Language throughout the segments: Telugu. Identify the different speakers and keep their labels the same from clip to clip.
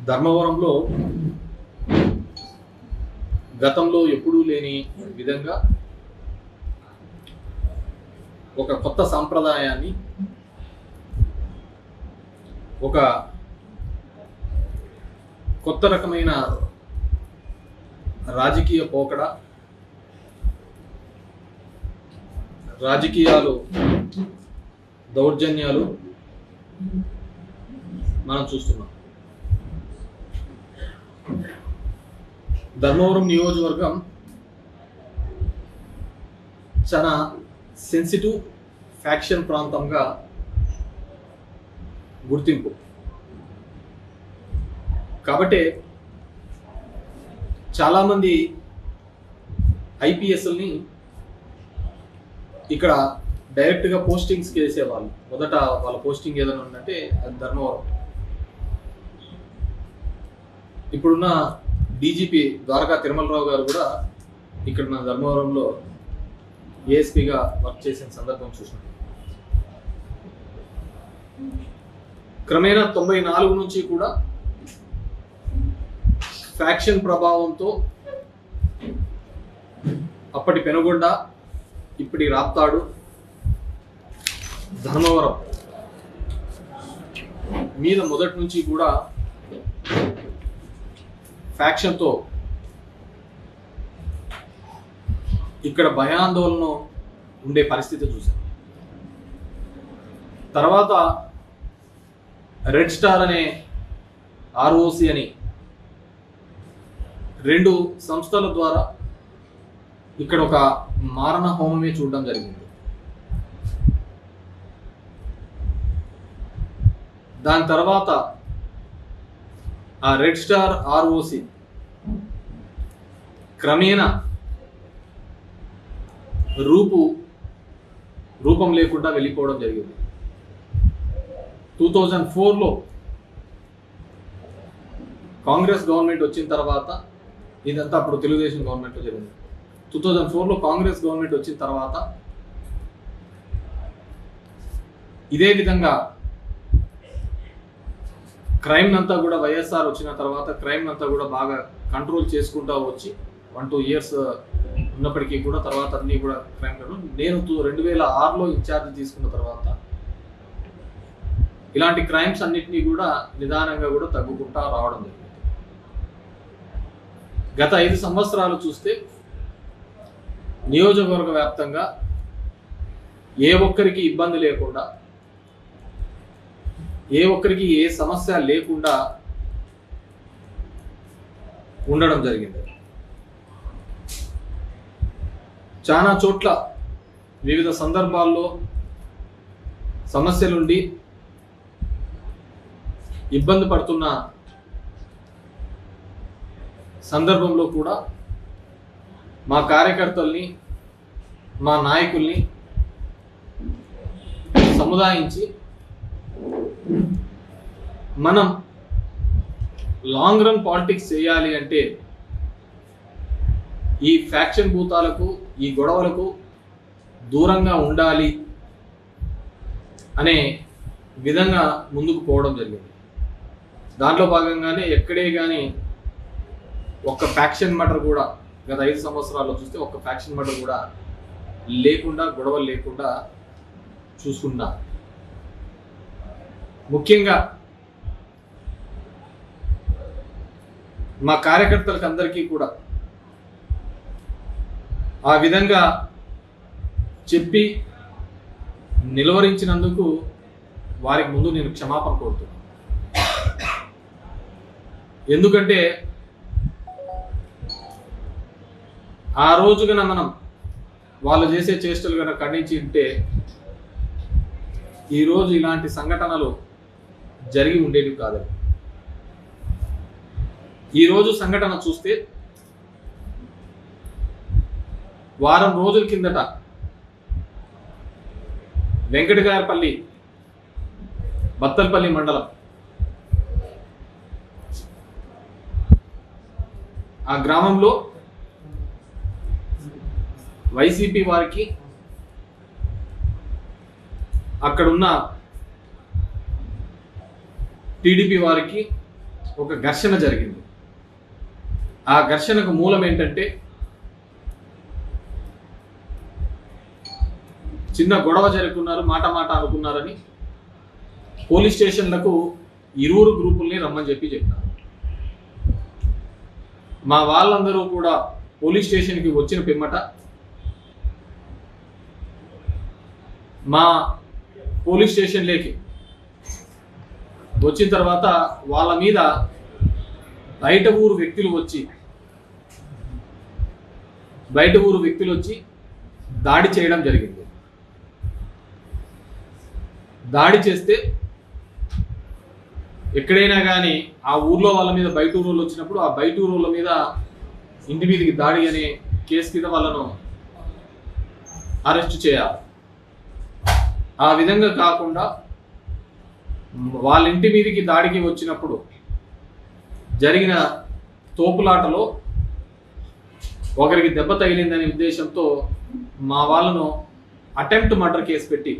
Speaker 1: ధర్మవరంలో గతంలో ఎప్పుడూ లేని విధంగా ఒక కొత్త సాంప్రదాయాన్ని, ఒక కొత్త రకమైన రాజకీయ పోకడ, రాజకీయాలు, దౌర్జన్యాలు మనం చూస్తున్నాం. ధర్మవరం నియోజకవర్గం చాలా సెన్సిటివ్ ఫ్యాక్షన్ ప్రాంతంగా గుర్తింపు. కాబట్టి చాలామంది ఐపీఎస్ని ఇక్కడ డైరెక్ట్గా పోస్టింగ్స్కి వేసేవాళ్ళు. మొదట వాళ్ళ పోస్టింగ్ ఏదైనా ఉందంటే అది ధర్మవరం. ఇప్పుడున్న డీజీపీ ద్వారకా తిరుమలరావు గారు కూడా ఇక్కడ మన ధర్మవరంలో ఏఎస్పీగా వర్క్ చేసిన సందర్భం చూసినాం. క్రమేణా 94 నుంచి కూడా ఫ్యాక్షన్ ప్రభావంతో అప్పటి పెనుగొండ, ఇప్పటి రాప్తాడు, ధర్మవరం మీద మొదటి నుంచి కూడా ఫ్యాక్షన్తో ఇక్కడ భయాందోళన ఉండే పరిస్థితి చూశాం. తర్వాత రెడ్ స్టార్ అనే ఆర్ఓసి అని 2 సంస్థల ద్వారా ఇక్కడ ఒక మారణ హోమమే చూడడం జరిగింది. దాని తర్వాత ఆ రెడ్ స్టార్ ఆర్ఓసి క్రమేణా రూపం లేకుండా వెళ్ళిపోవడం జరిగింది. 2004లో కాంగ్రెస్ గవర్నమెంట్ వచ్చిన తర్వాత, ఇదంతా అప్పుడు తెలుగుదేశం గవర్నమెంట్ జరిగింది. 2004లో కాంగ్రెస్ గవర్నమెంట్ వచ్చిన తర్వాత ఇదే విధంగా క్రైమ్ అంతా కూడా వైఎస్ఆర్ వచ్చిన తర్వాత క్రైమ్ అంతా కూడా బాగా కంట్రోల్ చేసుకుంటూ వచ్చి 1-2 ఇయర్స్ ఉన్నప్పటికీ కూడా తర్వాత అన్నీ కూడా క్రైమ్ నేను 2006లో ఇన్ఛార్జ్ తీసుకున్న తర్వాత ఇలాంటి క్రైమ్స్ అన్నిటినీ కూడా నిదానంగా కూడా తగ్గుకుంటా రావడం జరిగింది. గత 5 సంవత్సరాలు చూస్తే నియోజకవర్గ వ్యాప్తంగా ఏ ఒక్కరికి ఇబ్బంది లేకుండా, ఏ ఒక్కరికి ఏ సమస్య లేకుండా ఉండడం జరిగింది. చాలా చోట్ల వివిధ సందర్భాల్లో సమస్యలుండి ఇబ్బంది పడుతున్న సందర్భంలో కూడా మా కార్యకర్తల్ని, మా నాయకుల్ని సముదాయించి మనం లాంగ్ రన్ పాలిటిక్స్ చేయాలి అంటే ఈ ఫ్యాక్షన్ భూతాలకు, ఈ గొడవలకు దూరంగా ఉండాలి అనే విధంగా ముందుకు పోవడం జరిగింది. దాంట్లో భాగంగానే ఎక్కడే కానీ ఒక్క ఫ్యాక్షన్ మర్డర్ కూడా గత 5 సంవత్సరాల్లో చూస్తే ఒక్క ఫ్యాక్షన్ మర్డర్ కూడా లేకుండా, గొడవలు లేకుండా చూసుకున్నా. ముఖ్యంగా మా కార్యకర్తలకు అందరికీ కూడా ఆ విధంగా చెప్పి నిలువరించినందుకు వారికి ముందు నేను క్షమాపణ కోరుతున్నాను. ఎందుకంటే ఆ రోజు కన్నా మనం వాళ్ళు చేసే చేష్టలు కన్నా ఖండించి ఉంటే ఈరోజు ఇలాంటి సంఘటనలు జరిగి ఉండేవి కాదు. ఈరోజు సంఘటన చూస్తే వారం రోజుల కిందట వెంకటగారపల్లి, బత్తల్పల్లి మండలం, ఆ గ్రామంలో వైసీపీ వారికి అక్కడున్న టీడీపీ వారికి ఒక ఘర్షణ జరిగింది. ఆ ఘర్షణకు మూలం ఏంటంటే చిన్న గొడవ జరుపుకున్నారు, మాట అనుకున్నారని పోలీస్ స్టేషన్లకు ఇరువురు గ్రూపుల్ని రమ్మని చెప్పినారు. మా వాళ్ళందరూ కూడా పోలీస్ స్టేషన్కి వచ్చిన పిమ్మట మా పోలీస్ స్టేషన్లోకి వచ్చిన తర్వాత వాళ్ళ మీద బయట ఊరు వ్యక్తులు వచ్చి దాడి చేయడం జరిగింది. దాడి చేస్తే ఎక్కడైనా కానీ ఆ ఊర్లో వాళ్ళ మీద బయట ఊరోళ్ళు వచ్చినప్పుడు ఆ బయట ఊరోళ్ళ మీద ఇంటి మీదకి దాడి అనే కేసు కింద వాళ్ళను అరెస్ట్ చేయాలి. ఆ విధంగా కాకుండా వాళ్ళ ఇంటి మీదకి దాడికి వచ్చినప్పుడు జరిగిన తోపులాటలో ఒకరికి దెబ్బ తగిలిందనే ఉద్దేశంతో మా వాళ్ళను అటెంప్ట్ మర్డర్ కేసు పెట్టి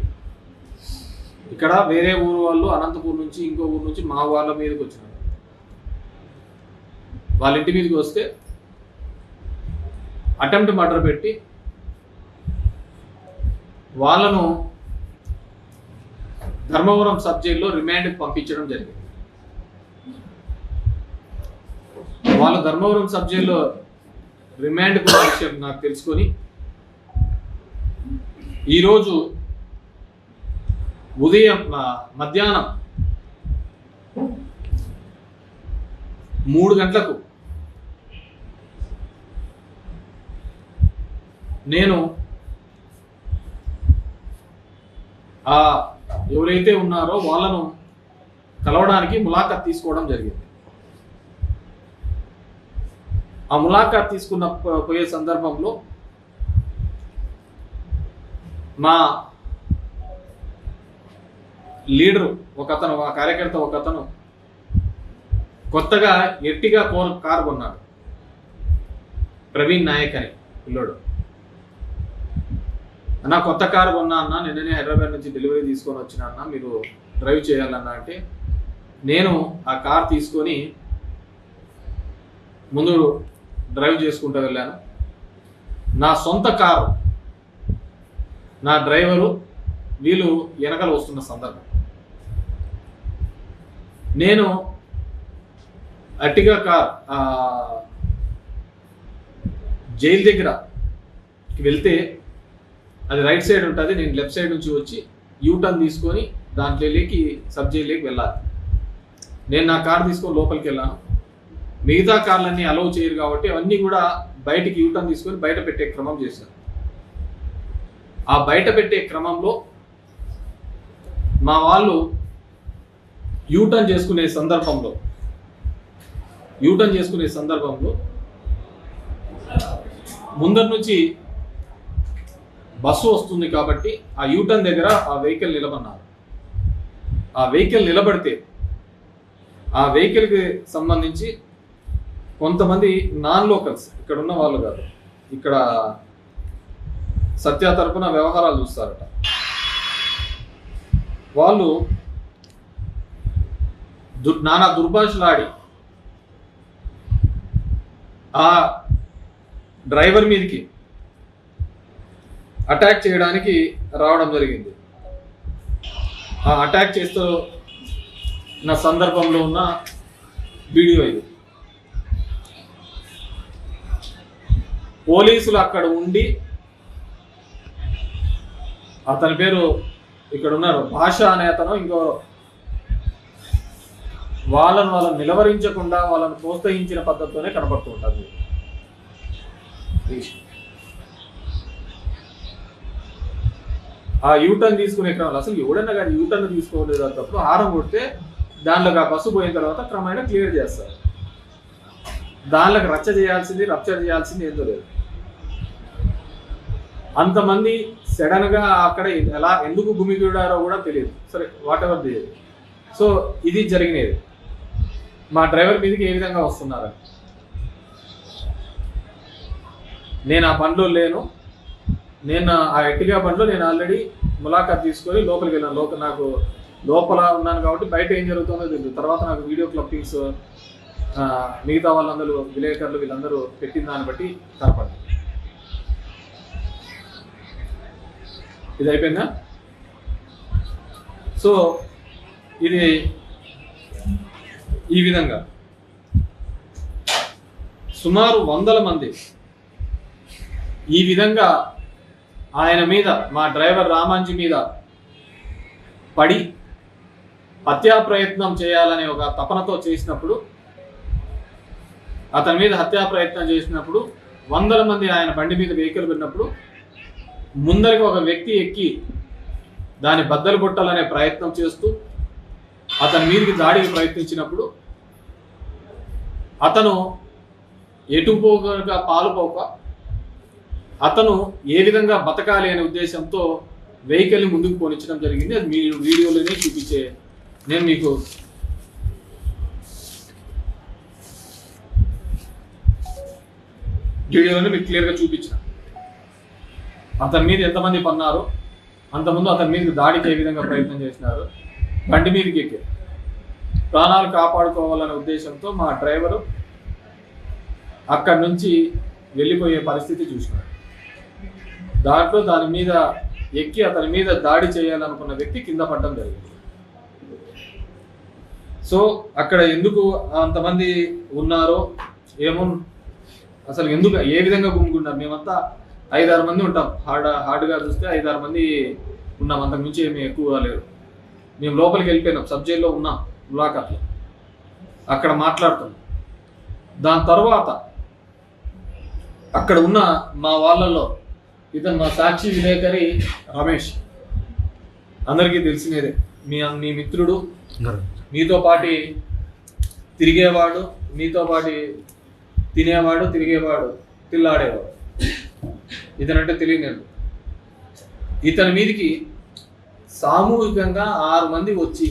Speaker 1: ఇక్కడ వేరే ఊరు వాళ్ళు అనంతపూర్ నుంచి ఇంకో ఊరు నుంచి మా వాళ్ళ మీదకి వచ్చినారు. వాళ్ళ ఇంటి మీదకి వస్తే అటెంప్ట్ మర్డర్ పెట్టి వాళ్ళను ధర్మవరం సబ్ జైల్లో రిమాండ్కి పంపించడం జరిగింది. వాళ్ళు ధర్మవరం సబ్ జైల్లో రిమాండ్ కూడా విషయం నాకు తెలుసుకొని ఈరోజు ఉదయం మధ్యాహ్నం 3 గంటలకు నేను ఎవరైతే ఉన్నారో వాళ్ళను కలవడానికి ములాఖాత్ తీసుకోవడం జరిగింది. ఆ ములాఖాత్ తీసుకున్న పోయే సందర్భంలో మా లీడరు ఒకతను, ఆ కార్యకర్త ఒకతను కొత్తగా ఎర్టిగా కారు కొన్నాడు. ప్రవీణ్ నాయక్ అని పిల్లోడు. అన్న కొత్త కారు కొన్నా అన్న, నిన్ననే హైదరాబాద్ నుంచి డెలివరీ తీసుకొని వచ్చిన అన్న, మీరు డ్రైవ్ చేయాలన్నా అంటే నేను ఆ కార్ తీసుకొని ముందు డ్రైవ్ చేసుకుంటూ వెళ్ళాను. నా సొంత కారు, నా డ్రైవరు వీళ్ళు వెనకాల వస్తున్న సందర్భం నేను అర్టిగా కార్ జైలు దగ్గరకి వెళ్తే అది రైట్ సైడ్ ఉంటుంది, నేను లెఫ్ట్ సైడ్ నుంచి వచ్చి యూటర్న్ తీసుకొని దాంట్లోకి సబ్ జైల్లోకి వెళ్ళాలి. నేను నా కార్ తీసుకొని లోపలికి వెళ్ళాను. మిగతా కార్లన్నీ అలౌ చేయరు కాబట్టి అవన్నీ కూడా బయటికి యూటర్న్ తీసుకొని బయట పెట్టే క్రమం చేశాను. ఆ బయట పెట్టే క్రమంలో మా వాళ్ళు యూటర్న్ చేసుకునే సందర్భంలో ముందర నుంచి బస్సు వస్తుంది కాబట్టి ఆ యూటర్న్ దగ్గర ఆ వెహికల్ నిలబడినారు. ఆ వెహికల్ నిలబడితే ఆ వెహికల్కి సంబంధించి కొంతమంది నాన్ లోకల్స్, ఇక్కడ ఉన్న వాళ్ళు కాదు, ఇక్కడ సత్య తరపున వ్యవహారాలు చూస్తారట, వాళ్ళు నానా దుర్భాషలాడి ఆ డ్రైవర్ మీదకి అటాక్ చేయడానికి రావడం జరిగింది. ఆ అటాక్ చేస్తూ నా సందర్భంలో ఉన్న వీడియో ఇది. పోలీసులు అక్కడ ఉండి, అతని పేరు ఇక్కడ ఉన్నారు భాష అనే అతను, ఇంకో వాళ్ళను నిలవరించకుండా వాళ్ళను ప్రోత్సహించిన పద్ధతితోనే కనపడుతూ ఉంటుంది. ఆ యూటర్న్ తీసుకునే క్రమంలో అసలు ఎవడన్నా కానీ యూటర్న్ తీసుకోలేదు అన్నప్పుడు హారం కొడితే దానిలోకి ఆ బస్సు పోయిన తర్వాత క్రమేణా క్లియర్ చేస్తారు. దానిలోకి రప్చర్ చేయాల్సింది ఏందో లేదు. అంతమంది సడన్గా అక్కడ ఎందుకు గుమిగూడారో కూడా తెలియదు. సరే, వాట్ ఎవర్ తెలియదు. సో ఇది జరిగినది. మా డ్రైవర్ మీదకి ఏ విధంగా వస్తున్నారని నేను ఆ బండ్లో లేను. నేను ఆ ఎట్టిగా బండ్లో నేను ఆల్రెడీ ములాఖాత్ తీసుకొని లోపలికి వెళ్ళాను. నాకు లోపల ఉన్నాను కాబట్టి బయట ఏం జరుగుతుందో తెలియదు. తర్వాత నాకు వీడియో క్లిప్పింగ్స్ మిగతా వాళ్ళందరూ విలేకరులు వీళ్ళందరూ పెట్టిన దాన్ని బట్టి కనపడింది. ఇది అయిపోయిందా? సో ఇది ఈ విధంగా సుమారు 100 మంది ఈ విధంగా ఆయన మీద, మా డ్రైవర్ రామాంజీ మీద పడి హత్యా ప్రయత్నం చేయాలనే ఒక తపనతో చేసినప్పుడు, అతని మీద హత్యా ప్రయత్నం చేసినప్పుడు 100 మంది ఆయన బండి మీద వెహికల్ పెట్టినప్పుడు ముందరికి ఒక వ్యక్తి ఎక్కి దాన్ని బద్దలు కొట్టాలనే ప్రయత్నం చేస్తూ అతని మీదకి దాడికి ప్రయత్నించినప్పుడు అతను ఎటుపోగా పాలుపోక అతను ఏ విధంగా బతకాలి అనే ఉద్దేశంతో వెహికల్ని ముందుకు పోనించడం జరిగింది. అది మీ వీడియోలోనే చూపించే నేను మీకు వీడియోలోనే మీకు క్లియర్గా చూపించిన. అతని మీద ఎంతమంది పన్నారు, అంతకుముందు అతని మీదకి దాడికి ఏ విధంగా ప్రయత్నం చేసినారు, బండి మీదకి ఎక్కి ప్రాణాలు కాపాడుకోవాలనే ఉద్దేశంతో మా డ్రైవరు అక్కడి నుంచి వెళ్ళిపోయే పరిస్థితి చూసినారు. దాంట్లో దాని మీద ఎక్కి అతని మీద దాడి చేయాలనుకున్న వ్యక్తి కింద పడడం జరిగింది. సో అక్కడ ఎందుకు అంతమంది ఉన్నారో ఏమో, అసలు ఎందుకు ఏ విధంగా గుమ్ముకున్నారు. మేమంతా 5-6 మంది ఉంటాం, హార్డ్గా చూస్తే 5-6 మంది ఉన్నాం, అంతకు మించి ఏమి ఎక్కువ లేరు. మేము లోపలికి వెళ్ళిపోయినాం, సబ్ జైల్లో ఉన్నాం, ములాఖాత్లో అక్కడ మాట్లాడుతున్నాం. దాని తర్వాత అక్కడ ఉన్న మా వాళ్ళలో ఇతను మా సాక్షి విలేకరి రమేష్, అందరికీ తెలిసినదే, మీ మిత్రుడు, మీతో పాటు తిరిగేవాడు, మీతో పాటు తినేవాడు, తిరిగేవాడు, తిల్లాడేవాడు. ఇతనంటే తెలియలేదు. ఇతని మీదకి సామూహికంగా 6 మంది వచ్చి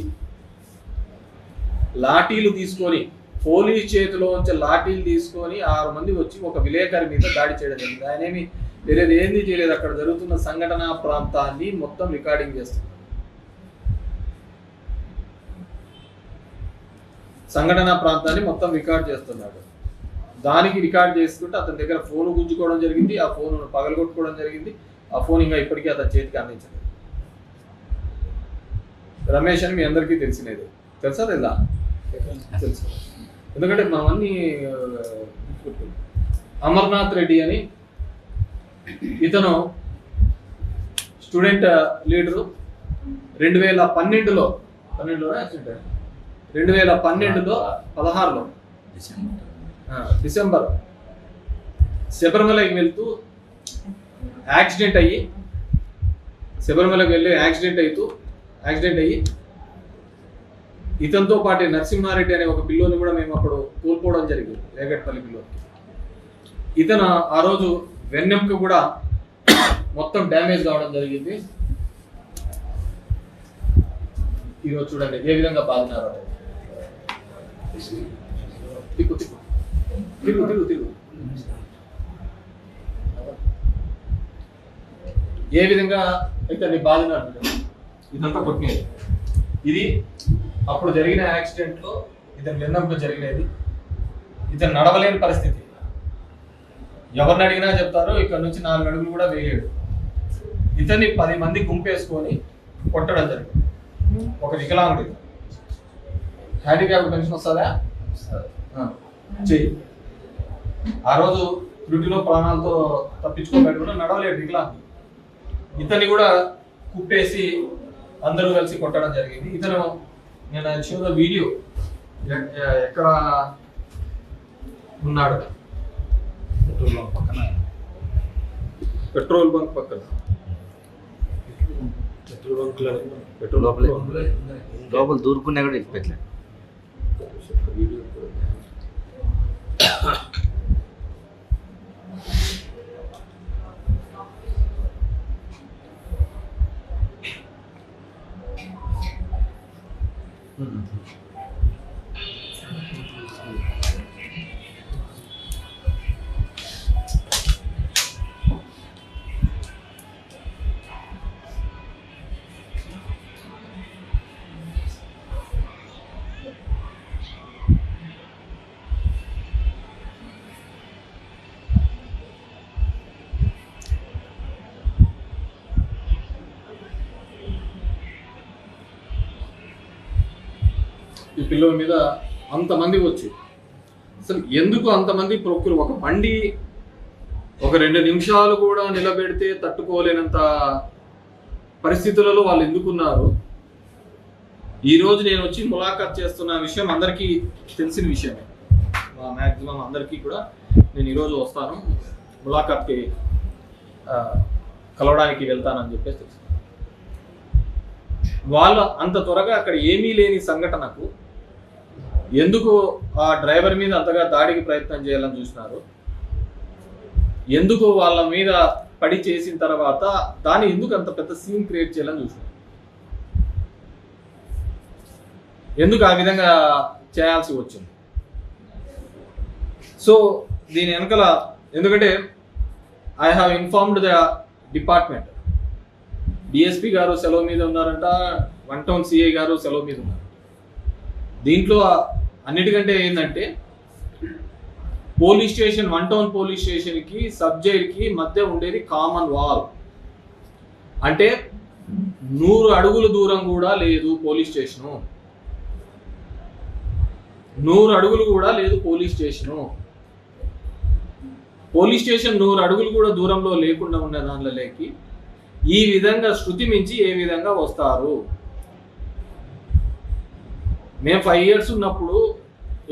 Speaker 1: లాఠీలు తీసుకొని, పోలీస్ చేతిలో ఉంచి లాఠీలు తీసుకొని 6 మంది వచ్చి ఒక విలేకరి మీద దాడి చేయడం జరిగింది. ఆయన ఏమి వేరేది ఏంది చేయలేదు, అక్కడ జరుగుతున్న సంఘటన ప్రాంతాన్ని మొత్తం రికార్డింగ్ చేస్తున్నారు. సంఘటన ప్రాంతాన్ని మొత్తం రికార్డ్ చేస్తున్నాడు. దానికి రికార్డ్ చేసుకుంటే అతని దగ్గర ఫోన్ గుంజుకోవడం జరిగింది, ఆ ఫోన్ పగలగొట్టుకోవడం జరిగింది. ఆ ఫోన్ ఇంకా ఇప్పటికీ అతని చేతికి అందించలేదు. రమేష్ అని మీ అందరికీ తెలిసినది, తెలుసా లేదా? తెలుసు, ఎందుకంటే మనం అన్ని అమర్నాథ్ రెడ్డి అని ఇతను స్టూడెంట్ లీడరు. 2012లో 16లో డిసెంబర్ శబరిమలకి వెళ్తూ యాక్సిడెంట్ అయ్యి, శబరిమలకి వెళ్ళి యాక్సిడెంట్ అయ్యి ఇతనితో పాటు నరసింహారెడ్డి అనే ఒక పిల్లోని కూడా మేము అప్పుడు కోల్పోవడం జరిగింది, రేగట్పల్లి పిల్లోని. ఇతను ఆ రోజు వెన్నెంక కూడా మొత్తం డ్యామేజ్ కావడం జరిగింది. ఈరోజు చూడండి ఏ విధంగా బాధినారో. తిరుగు ఏ విధంగా ఇతన్ని బాధినారు. ఇదంతా కొట్టినది. ఇది అప్పుడు జరిగిన యాక్సిడెంట్లో ఇతని వెన్నెంక జరిగినది. ఇతను నడవలేని పరిస్థితి. ఎవరిని అడిగినా చెప్తారు ఇక్కడ నుంచి 4 అడుగులు కూడా వేయలేడు. ఇతన్ని 10 మంది గుంపేసుకొని కొట్టడం జరిగింది. ఒక వికలాంగుడు. హ్యాండిక్యాప్ పెన్షన్ వస్తుందా? చెయ్యి. ఆ రోజు డ్యూటీలో ప్రాణాలతో తప్పించుకోబెట్టి కూడా నడవలేడు వికలాంగుడు. ఇతన్ని కూడా కుప్పేసి అందరూ కలిసి కొట్టడం జరిగింది. ఇతను నేను షోలో వీడియో ఎక్కడ ఉన్నాడు, పెట్రోల్ బంక్ పక్కన, పెట్రోల్
Speaker 2: లోపల దూరుకున్నా కూడా పెట్టలే.
Speaker 1: పిల్లల మీద అంతమంది వచ్చి అసలు ఎందుకు అంతమంది ప్రొక్కులు ఒక బండి ఒక 2 నిమిషాలు కూడా నిలబెడితే తట్టుకోలేనంత పరిస్థితులలో వాళ్ళు ఎందుకున్నారు. ఈరోజు నేను వచ్చి ములాఖాత్ చేస్తున్న విషయం అందరికీ తెలిసిన విషయమే. మ్యాక్సిమం అందరికీ కూడా నేను ఈరోజు వస్తాను ములాఖాత్కి కలవడానికి వెళ్తానని చెప్పేసి తెలుసు. వాళ్ళు అంత త్వరగా అక్కడ ఏమీ లేని సంఘటనకు ఎందుకు ఆ డ్రైవర్ మీద అంతగా దాడికి ప్రయత్నం చేయాలని చూసినారు, ఎందుకు వాళ్ళ మీద పడి చేసిన తర్వాత దాన్ని ఎందుకు అంత పెద్ద సీన్ క్రియేట్ చేయాలని చూసినారు, ఎందుకు ఆ విధంగా చేయాల్సి వచ్చింది. సో దీని వెనకాల ఎందుకంటే I have informed the department. DSP గారు సెలవు మీద ఉన్నారంట, 1 టౌన్ సిఐ గారు సెలవు మీద ఉన్నారు. దీంట్లో అన్నిటికంటే ఏంటంటే పోలీస్ స్టేషన్ 1 టౌన్ పోలీస్ స్టేషన్కి సబ్ జైలుకి మధ్య ఉండేది కామన్ వాల్. అంటే 100 అడుగుల దూరం కూడా లేదు పోలీస్ స్టేషను, 100 అడుగులు కూడా లేదు పోలీస్ స్టేషను. పోలీస్ స్టేషన్ 100 అడుగులు కూడా దూరంలో లేకుండా ఉన్న దానిలోకి ఈ విధంగా శృతి మించి ఏ విధంగా వస్తారు. మేము 5 years ఉన్నప్పుడు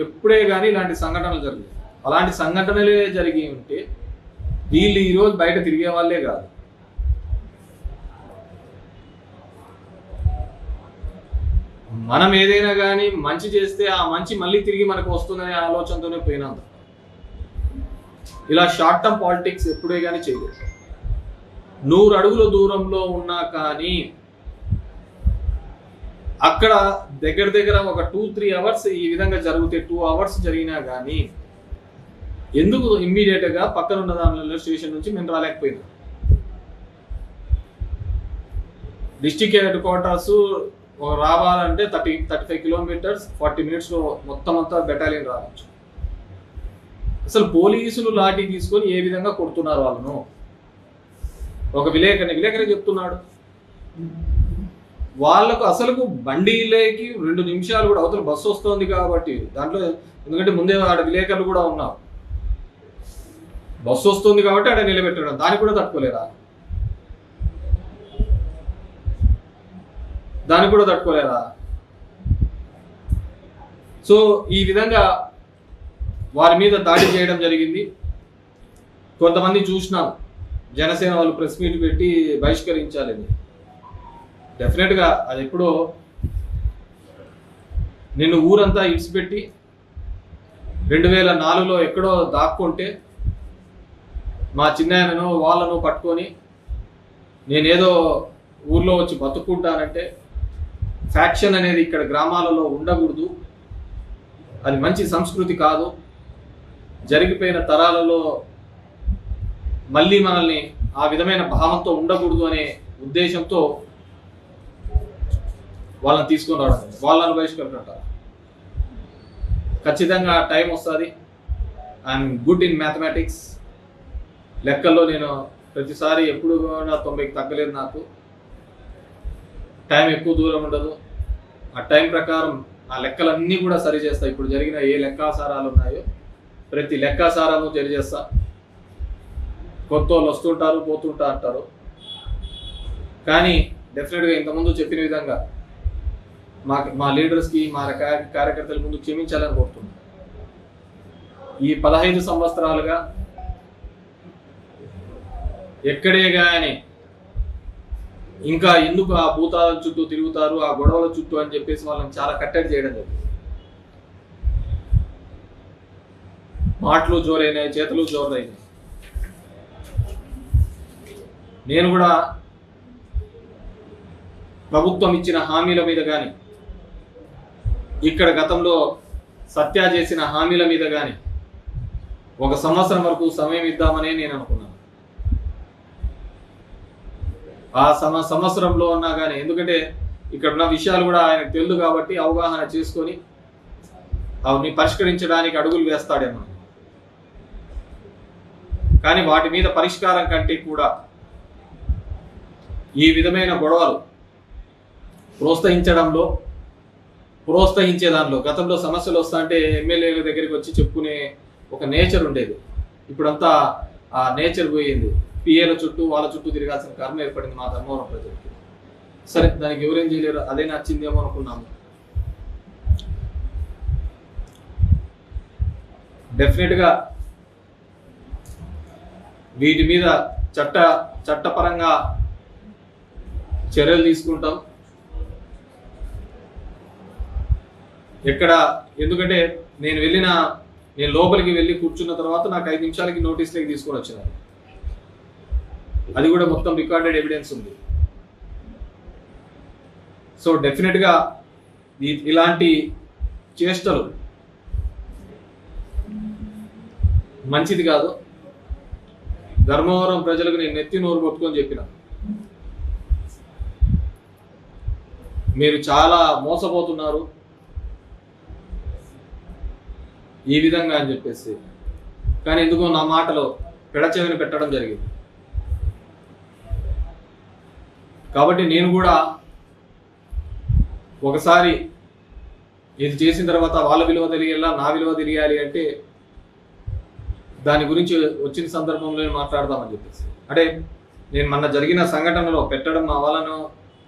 Speaker 1: ఎప్పుడే కానీ ఇలాంటి సంఘటనలు జరిగాయి. అలాంటి సంఘటనలే జరిగి ఉంటే వీళ్ళు ఈరోజు బయట తిరిగే వాళ్ళే కాదు. మనం ఏదైనా కానీ మంచి చేస్తే ఆ మంచి మళ్ళీ తిరిగి మనకు వస్తుందనే ఆలోచనతోనే పోయినంత. ఇలా షార్ట్ టర్మ్ పాలిటిక్స్ ఎప్పుడే కానీ చేయలేదు. 100 అడుగుల దూరంలో ఉన్నా కానీ అక్కడ దగ్గర ఒక 2-3 hours ఈ విధంగా జరిగితే 2 hours జరిగినా కానీ ఎందుకు ఇమ్మీడియట్గా పక్కన ఉన్న దానిలో స్టేషన్ నుంచి మేము రాలేకపోయినాం. డిస్టిక్ హెడ్ క్వార్టర్స్ రావాలంటే 35 kilometers 40 minutes మొత్తం అంతా బెటాలియన్ రావచ్చు. అసలు పోలీసులు లాఠీ తీసుకొని ఏ విధంగా కొడుతున్నారు వాళ్ళను. ఒక విలేకరి చెప్తున్నాడు, వాళ్ళకు అసలు బండిలోకి 2 నిమిషాలు కూడా అవతల బస్సు వస్తుంది కాబట్టి దాంట్లో, ఎందుకంటే ముందే ఆడ విలేకరులు కూడా ఉన్నారు, బస్సు వస్తుంది కాబట్టి ఆడ నిలబెట్టడం, దానికి కూడా తట్టుకోలేరా, సో ఈ విధంగా వారి మీద దాడి చేయడం జరిగింది. కొంతమంది చూసినాం జనసేన వాళ్ళు ప్రెస్ మీట్ పెట్టి బహిష్కరించాలని. డెఫినెట్గా అది ఎప్పుడో నిన్ను ఊరంతా ఇడిచిపెట్టి 2004లో ఎక్కడో దాక్కుంటే మా చిన్నాయనను వాళ్ళను పట్టుకొని నేనేదో ఊర్లో వచ్చి బతుక్కుంటానంటే ఫ్యాక్షన్ అనేది ఇక్కడ గ్రామాలలో ఉండకూడదు, అది మంచి సంస్కృతి కాదు, జరిగిపోయిన తరాలలో మళ్ళీ మనల్ని ఆ విధమైన భావంతో ఉండకూడదు అనే ఉద్దేశంతో వాళ్ళని తీసుకొని రావడం, వాళ్ళని బహిష్కరించారు. ఖచ్చితంగా టైం వస్తుంది. ఐఎమ్ గుడ్ ఇన్ మ్యాథమెటిక్స్, లెక్కల్లో నేను ప్రతిసారి ఎప్పుడు కూడా 90కి తగ్గలేదు. నాకు టైం ఎక్కువ దూరం ఉండదు. ఆ టైం ప్రకారం ఆ లెక్కలన్నీ కూడా సరి చేస్తా. ఇప్పుడు జరిగిన ఏ లెక్కాసారాలు ఉన్నాయో ప్రతి లెక్కాసారాలు తెలియజేస్తా. కొత్త వాళ్ళు వస్తుంటారు పోతుంటా అంటారు, కానీ డెఫినెట్గా ఇంతకుముందు చెప్పిన విధంగా మా లీడర్స్కి మా కార్యకర్తల ముందు క్షమించాలని కోరుతున్నాను. ఈ 15 సంవత్సరాలుగా ఎక్కడే కానీ ఇంకా ఎందుకు ఆ భూతాల చుట్టూ తిరుగుతారు, ఆ గొడవల చుట్టూ అని చెప్పేసి వాళ్ళని చాలా కట్టడి చేయడం జరిగింది. మాటలు జోరైనాయి, చేతులు జోరైనాయి. నేను కూడా ప్రభుత్వం ఇచ్చిన హామీల మీద కానీ, ఇక్కడ గతంలో సత్య చేసిన హామీల మీద కానీ 1 సంవత్సరం వరకు సమయం ఇద్దామని నేను అనుకున్నాను. ఆ సంవత్సరంలో ఉన్నా కానీ, ఎందుకంటే ఇక్కడ ఉన్న విషయాలు కూడా ఆయనకు తెలుసు కాబట్టి అవగాహన చేసుకొని అవన్నీ పరిష్కరించడానికి అడుగులు వేస్తాడేమో. కానీ వాటి మీద పరిష్కారం కంటే కూడా ఈ విధమైన గొడవలు ప్రోత్సహించడంలో ప్రోత్సహించే దానిలో గతంలో సమస్యలు వస్తా అంటే ఎమ్మెల్యేల దగ్గరికి వచ్చి చెప్పుకునే ఒక నేచర్ ఉండేది. ఇప్పుడంతా ఆ నేచర్ పోయింది. పిఏల చుట్టూ వాళ్ళ చుట్టూ తిరగాల్సిన కర్మ ఏర్పడింది మా ధర్మవరం ప్రజలకి. సరే, దానికి ఎవరేం చేయలేరు, అదే నచ్చిందేమో అనుకున్నాము. డెఫినెట్గా వీటి మీద చట్టపరంగా చర్యలు తీసుకుంటాం. ఎందుకంటే నేను లోపలికి వెళ్ళి కూర్చున్న తర్వాత నాకు 5 నిమిషాలకి నోటీస్లోకి తీసుకొని వచ్చినారు. అది కూడా మొత్తం రికార్డెడ్ ఎవిడెన్స్ ఉంది. సో డెఫినెట్గా ఇలాంటి చేష్టలు మంచిది కాదు. ధర్మవరం ప్రజలకు నేను నెత్తి నోరు కొట్టుకొని చెప్పిన, మీరు చాలా మోసపోతున్నారు ఈ విధంగా అని చెప్పేసి. కానీ ఎందుకో నా మాటలో పెడచెవిని పెట్టడం జరిగింది. కాబట్టి నేను కూడా ఒకసారి ఇది చేసిన తర్వాత వాళ్ళ విలువ తెలియాలా, నా విలువ తెలియాలి అంటే దాని గురించి వచ్చిన సందర్భంలో మాట్లాడదామని చెప్పేసి. అంటే నేను మొన్న జరిగిన సంఘటనలో పెట్టడం, మా వాళ్ళను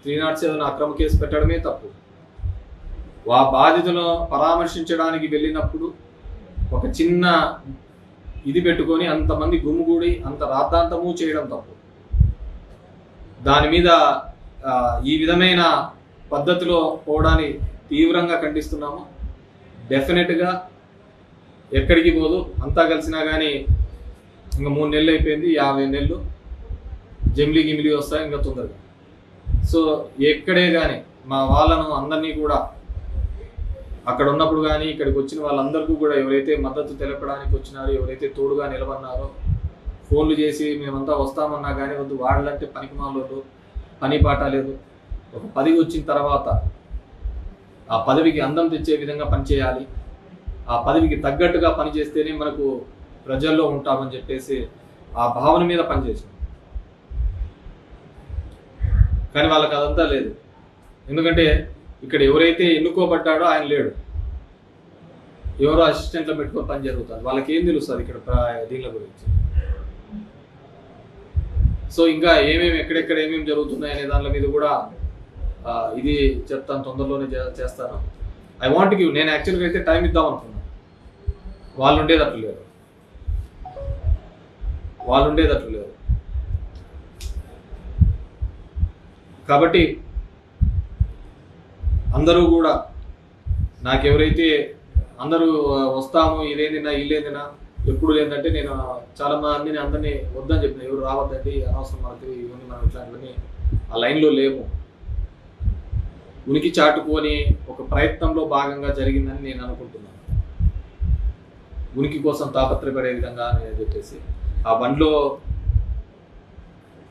Speaker 1: 307 అక్రమ కేసు పెట్టడమే తప్పు. బాధితులను పరామర్శించడానికి వెళ్ళినప్పుడు ఒక చిన్న ఇది పెట్టుకొని అంతమంది గుమ్ముగూడి అంత రాద్ధాంతము చేయడం తప్పు. దాని మీద ఈ విధమైన పద్ధతిలో పోవడాన్ని తీవ్రంగా ఖండిస్తున్నాము. డెఫినెట్గా ఎక్కడికి పోదు, అంతా కలిసినా కానీ ఇంకా 3 నెలలు అయిపోయింది, 50 నెలలు గిమిలి వస్తాయి ఇంకా తొందరగా. సో ఎక్కడే కానీ మా వాళ్ళను అందరినీ కూడా అక్కడ ఉన్నప్పుడు కానీ ఇక్కడికి వచ్చిన వాళ్ళందరికీ కూడా ఎవరైతే మద్దతు తెలపడానికి వచ్చినారో, ఎవరైతే తోడుగా నిలబడినారో, ఫోన్లు చేసి మేమంతా వస్తామన్నా కానీ వద్దు, వాళ్ళంటే పనికిమాలోళ్ళు, పని పాట లేదు. ఒక పదవి వచ్చిన తర్వాత ఆ పదవికి అందం తెచ్చే విధంగా పనిచేయాలి, ఆ పదవికి తగ్గట్టుగా పనిచేస్తేనే మనకు ప్రజల్లో ఉంటామని చెప్పేసి ఆ భావన మీద పనిచేసాం. కానీ వాళ్ళకి అదంతా లేదు. ఎందుకంటే ఇక్కడ ఎవరైతే ఎన్నుకోబడ్డాడో ఆయన లేడు, ఎవరో అసిస్టెంట్లో పెట్టుకొని పని జరుగుతుంది. వాళ్ళకి ఏం తెలుస్తుంది ఇక్కడ దీనిల గురించి? సో ఇంకా ఎక్కడెక్కడ ఏమేమి జరుగుతున్నాయి అనే దాని మీద కూడా ఇది చెప్తాను, తొందరలోనే చేస్తాను. I want give. నేను యాక్చువల్గా అయితే టైం ఇద్దాం అనుకున్నాను, వాళ్ళు ఉండేటట్లు లేరు. కాబట్టి అందరూ కూడా నాకెవరైతే అందరూ వస్తాము ఇదేందినా ఇల్లేందినా ఎప్పుడు లేదంటే నేను చాలా మందిని అందరినీ వద్దని చెప్పిన, ఎవరు రావద్దండి, అనవసరం మనకి ఇవన్నీ, మనం ఇట్లాంటివన్నీ ఆ లైన్లో లేము. ఉనికి చాటుకొని ఒక ప్రయత్నంలో భాగంగా జరిగిందని నేను అనుకుంటున్నాను. ఉనికి కోసం తాపత్రపడే విధంగా నేను చెప్పేసి ఆ బండిలో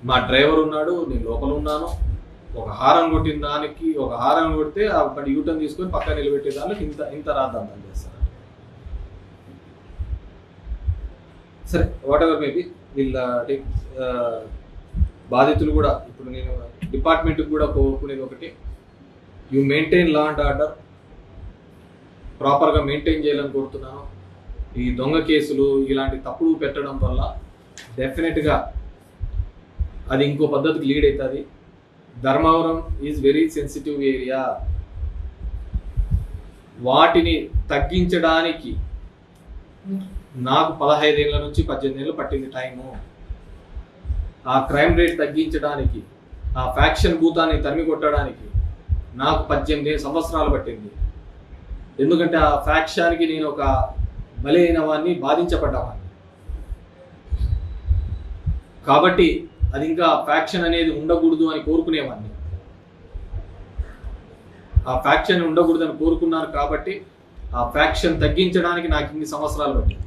Speaker 1: మా డ్రైవర్ ఉన్నాడు, నేను లోపల ఉన్నాను. ఒక హారం కొట్టిన దానికి ఒక హారం కొడితే ఆ బండి యూటర్న్ తీసుకొని పక్కన నిలబెట్టే దానికి ఇంత రాద్దాంతం చేస్తారు. సరే, వాట్ ఎవర్ మేబీ వీళ్ళ బాధితులు కూడా ఇప్పుడు నేను డిపార్ట్మెంట్కి కూడా కోరుకునేది ఒకటి, you maintain law and order, ప్రాపర్గా మెయింటైన్ చేయాలని కోరుతున్నాను. ఈ దొంగ కేసులు ఇలాంటి తప్పుడు పెట్టడం వల్ల డెఫినెట్గా అది ఇంకో పద్ధతికి లీడ్ అవుతుంది. Dharmavaram is very sensitive area. వాటిని తగ్గించడానికి నాకు 15 ఏళ్ళ నుంచి 18 ఏళ్ళు పట్టింది టైము. ఆ క్రైమ్ రేట్ తగ్గించడానికి, ఆ ఫ్యాక్షన్ భూతాన్ని తరిమి కొట్టడానికి నాకు 18 సంవత్సరాలు పట్టింది. ఎందుకంటే ఆ ఫ్యాక్షన్కి నేను ఒక బలైన వాడిని, బాధించబడ్డవాడిని. కాబట్టి అది ఇంకా ఫ్యాక్షన్ అనేది ఉండకూడదు అని కోరుకునేవాడిని. ఆ ఫ్యాక్షన్ ఉండకూడదు అని కోరుకున్నాను కాబట్టి ఆ ఫ్యాక్షన్ తగ్గించడానికి నాకు ఇన్ని సంవత్సరాలు పట్టింది.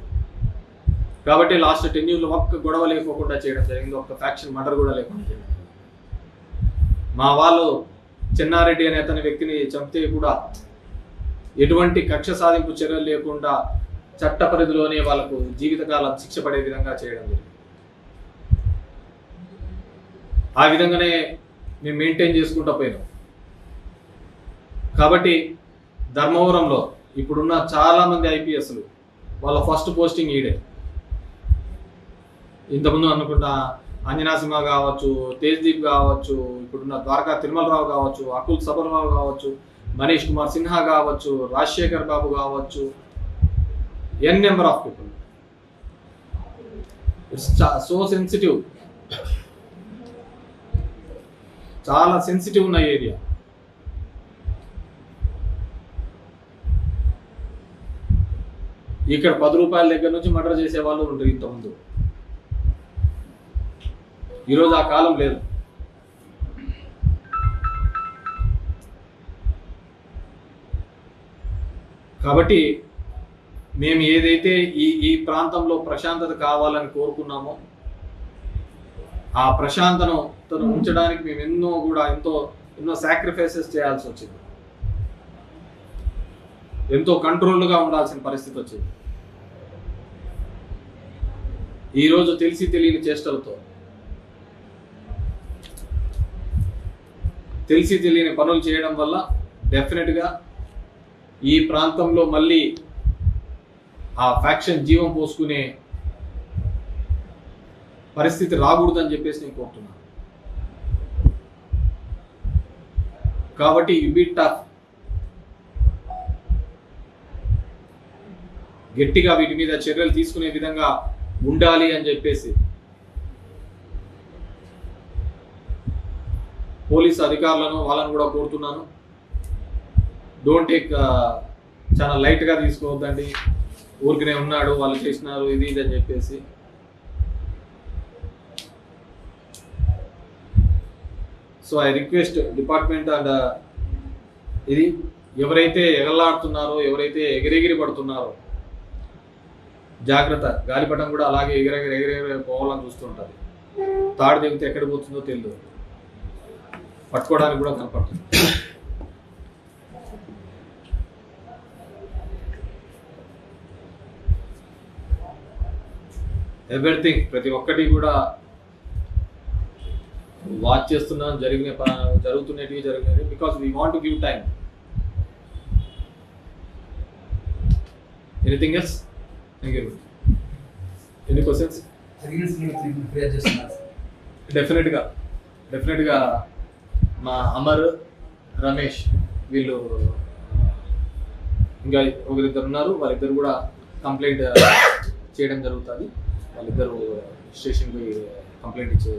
Speaker 1: కాబట్టి లాస్ట్ 10 years ఒక్క గొడవ లేకోకుండా చేయడం జరిగింది, ఒక్క ఫ్యాక్షన్ మర్డర్ కూడా లేకుండా చేయడం. మా వాళ్ళు చెన్నారెడ్డి అనే అతని వ్యక్తిని చంపితే కూడా ఎటువంటి కక్ష సాధింపు చర్యలు లేకుండా చట్ట పరిధిలోనే వాళ్ళకు జీవితకాలం శిక్ష పడే విధంగా చేయడం జరిగింది. ఆ విధంగానే మేము మెయింటైన్ చేసుకుంటూ పోయినాం. కాబట్టి ధర్మవరంలో ఇప్పుడున్న చాలా మంది ఐపీఎస్లు వాళ్ళ ఫస్ట్ పోస్టింగ్ ఈడే. ఇంతకుముందు అనుకుంటా అంజనా సింహ కావచ్చు, తేజ్దీప్ కావచ్చు, ఇప్పుడున్న ద్వారకా తిరుమలరావు కావచ్చు, అకుల్ సబర్రావు కావచ్చు, మనీష్ కుమార్ సిన్హా కావచ్చు, రాజశేఖర్ బాబు కావచ్చు, N number of people. It's so sensitive, చాలా సెన్సిటివ్ ఉన్న ఏరియా. ఇక్కడ 10 రూపాయల దగ్గర నుంచి మర్డర్ చేసే వాళ్ళు ఉంటారు ఇంతకుముందు. ఈరోజు ఆ కాలం లేదు. కాబట్టి మేము ఏదైతే ఈ ప్రాంతంలో ప్రశాంతత కావాలని కోరుకున్నామో ఆ ప్రశాంతను ఉంచడానికి మేము ఎన్నో సాక్రిఫైసెస్ చేయాల్సి వచ్చింది. ఎంతో కంట్రోల్గా ఉండాల్సిన పరిస్థితి వచ్చింది. ఈరోజు తెలిసి తెలియని చేష్టలతో, తెలిసి తెలియని పనులు చేయడం వల్ల డెఫినెట్గా ఈ ప్రాంతంలో మళ్ళీ ఆ ఫ్యాక్షన్ జీవం పోసుకునే పరిస్థితి రాకూడదని చెప్పేసి నేను కోరుతున్నాను. కాబట్టి యు బీ టఫ్, గట్టిగా వీటి మీద చర్యలు తీసుకునే విధంగా ఉండాలి అని చెప్పేసి పోలీసు అధికారులను వాళ్ళని కూడా కోరుతున్నాను. డోంట్ టేక్ చాలా లైట్గా తీసుకోవద్దండి. ఊరికనే ఉన్నాడు, వాళ్ళు చేసినారు, ఇది అని చెప్పేసి. So I request department and ఇది ఎవరైతే ఎగలాడుతున్నారో, ఎవరైతే ఎగిరెగిరి పడుతున్నారో జాగ్రత్త. గాలిపటం కూడా అలాగే ఎగిరెగిరి పోవాలని చూస్తుంటారు. తాడు తెగితే ఎక్కడ పోతుందో తెలియదు, పట్టుకోవడానికి కూడా కనపడుతుంది. ఎవ్రీథింగ్, ప్రతి ఒక్కటి కూడా వాచ్ చేస్తున్నాం. జరుగుతున్నవి because we want to give time. Anything else? Thank you. Any questions? డెఫినెట్గా మా అమర్, రమేష్ వీళ్ళు ఇంకా ఒకరిద్దరు ఉన్నారు. వాళ్ళిద్దరు కూడా కంప్లైంట్ చేయడం జరుగుతుంది. వాళ్ళిద్దరు స్టేషన్కి కంప్లైంట్ ఇచ్చే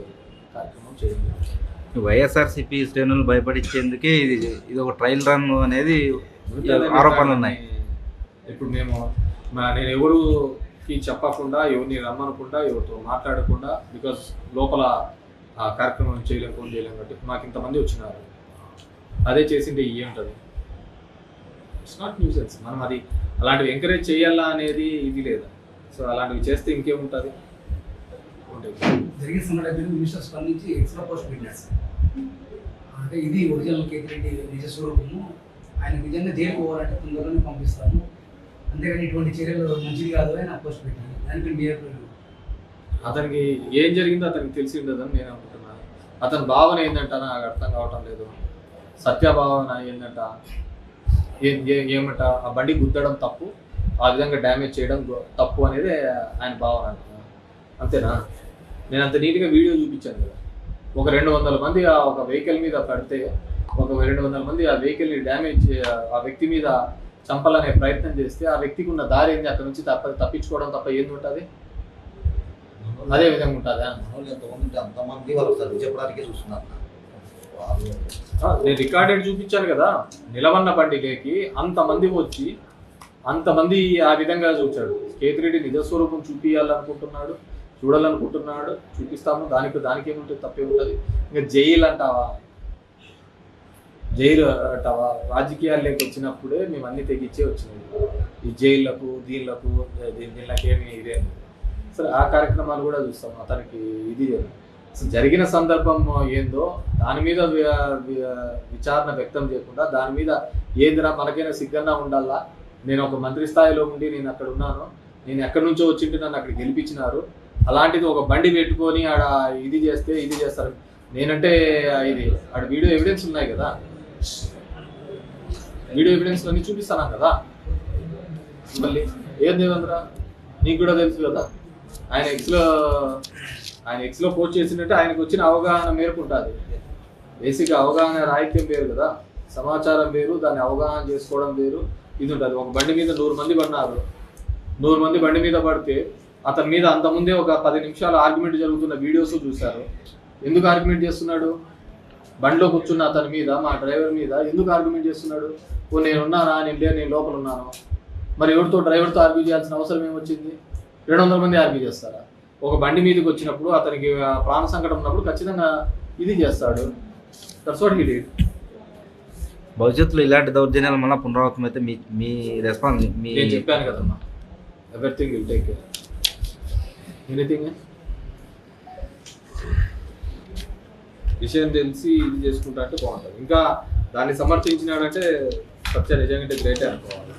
Speaker 1: కార్యక్రమం చేయడం జరుగుతుంది.
Speaker 2: వైఎస్ఆర్సీపీ శ్రేణులు భయపడించేందుకే ఇది ఒక ట్రయల్ రన్ అనేది ఆరోపణలు ఉన్నాయి.
Speaker 1: ఇప్పుడు నేను ఎవరికి చెప్పకుండా, ఎవరిని రమ్మనకుండా, ఎవరితో మాట్లాడకుండా, బికాస్ లోపల ఆ కార్యక్రమం చేయలేం కాబట్టి మాకు ఇంతమంది వచ్చినారు. అదే చేసింటే ఏముంటుంది? It's not nuisance. మనం అది అలాంటివి ఎంకరేజ్ చేయాలా అనేది ఇది లేదా. సో అలాంటివి చేస్తే ఇంకేముంటుంది?
Speaker 3: జరిగిన సంఘటన మినిస్టర్ స్పందించి ఎక్స్ట్రా పోస్ట్ పెట్టారు సార్. అంటే ఇది ఒరిజినల్ కేతిరెడ్డి నిజ స్వరూపము, ఆయన నిజంగా జైలుకు పోవాలంటే తొందరలోనే పంపిస్తాము, అంతేగాని ఇటువంటి చర్యలు మంచిది కాదు అని ఆ పోస్ట్ పెట్టాను. దానికి మీరు
Speaker 1: అతనికి ఏం జరిగిందో అతనికి తెలిసి ఉండదని నేను అనుకుంటున్నాను. అతని భావన ఏంటంట నాకు అర్థం కావటం లేదు. సత్యభావన ఏంటంట, ఏమంట ఆ బండి గుద్దడం తప్పు, ఆ విధంగా డ్యామేజ్ చేయడం తప్పు అనేది ఆయన భావన అంటున్నా. అంతేనా? నేను అంత నీట్గా వీడియో చూపించాను కదా. ఒక 200 మంది ఒక వెహికల్ మీద పడితే, ఒక 200 మంది ఆ వెహికల్ని డ్యామేజ్, ఆ వ్యక్తి మీద చంపాలనే ప్రయత్నం చేస్తే ఆ వ్యక్తికి ఉన్న దారి ఏంది? అక్కడ నుంచి తప్పించుకోవడం తప్ప ఏంది ఉంటుంది? అదే విధంగా ఉంటుందా?
Speaker 2: అంతమంది వాళ్ళు చెప్పడానికే చూస్తున్నారు.
Speaker 1: నేను రికార్డెడ్ చూపించాను కదా. నిలవన్న బండికి అంతమంది వచ్చి అంతమంది ఆ విధంగా చూచాడు. కేతిరెడ్డి నిజస్వరూపం చూపించాలనుకుంటున్నాడు, చూడాలనుకుంటున్నాడు, చూపిస్తాము. దానికి ఏముంటుంది? తప్పే ఉంటుంది. ఇంకా జైలు అంటావా? రాజకీయాల్లోకి వచ్చినప్పుడే మేము అన్ని తెగించే వచ్చినాయి. ఈ జైళ్ళకు దీనికేమి ఇదే. సరే, ఆ కార్యక్రమాలు కూడా చూస్తాం. అతనికి ఇది జరిగిన సందర్భం ఏందో దాని మీద విచారణ వ్యక్తం చేయకుండా, దాని మీద ఏందిరా మనకైనా సిగ్గన్నా ఉండాలా. నేను ఒక మంత్రి స్థాయిలో ఉండి నేను అక్కడ ఉన్నాను, నేను ఎక్కడి నుంచో వచ్చింటే నన్ను అక్కడ గెలిపించినారు, అలాంటిది ఒక బండి పెట్టుకొని ఆడ ఇది చేస్తారు. నేనంటే ఇది ఆడ వీడియో ఎవిడెన్స్ ఉన్నాయి కదా. వీడియో ఎవిడెన్స్ అన్ని చూపిస్తాను కదా. మళ్ళీ ఏం దేవేంద్ర నీకు కూడా తెలుసు కదా, ఆయన ఎక్స్లో పోస్ట్ చేసినట్టు ఆయనకు వచ్చిన అవగాహన మేరకు ఉంటుంది. బేసిక్గా అవగాహన రాహిత్యం వేరు కదా, సమాచారం వేరు, దాన్ని అవగాహన చేసుకోవడం వేరు. ఇది ఉంటుంది. ఒక బండి మీద 100 మంది పడినారు, 100 మంది బండి మీద పడితే అతని మీద అంతకుముందే ఒక 10 నిమిషాలు ఆర్గ్యుమెంట్ జరుగుతున్న వీడియోస్ చూశారు. ఎందుకు ఆర్గ్యుమెంట్ చేస్తున్నాడు? బండిలో కూర్చున్న అతని మీద, మా డ్రైవర్ మీద ఎందుకు ఆర్గ్యుమెంట్ చేస్తున్నాడు? నేను ఉన్నానా, నేను లోపల ఉన్నాను. మరి ఎవరితో, డ్రైవర్తో ఆర్గ్యూ చేయాల్సిన అవసరం ఏమొచ్చింది? 200 మంది ఆర్గ్యూ చేస్తారా? ఒక బండి మీదకి వచ్చినప్పుడు అతనికి ప్రాణ సంకటం ఉన్నప్పుడు ఖచ్చితంగా ఇది చేస్తాడు. That's what he did.
Speaker 2: భవిష్యత్తులో ఇలాంటి దౌర్జన్యాలు మళ్ళీ పునరావృతం అయితే మీ రెస్పాన్స్
Speaker 1: నేను చెప్పాను కదమ్మా, everything will take care. Anything విషయం తెలిసి ఇది చేసుకుంటా అంటే బాగుంటుంది. ఇంకా దాన్ని సమర్థించినాడంటే సత్య నిజంగా గ్రేటే అనుకోవాలి.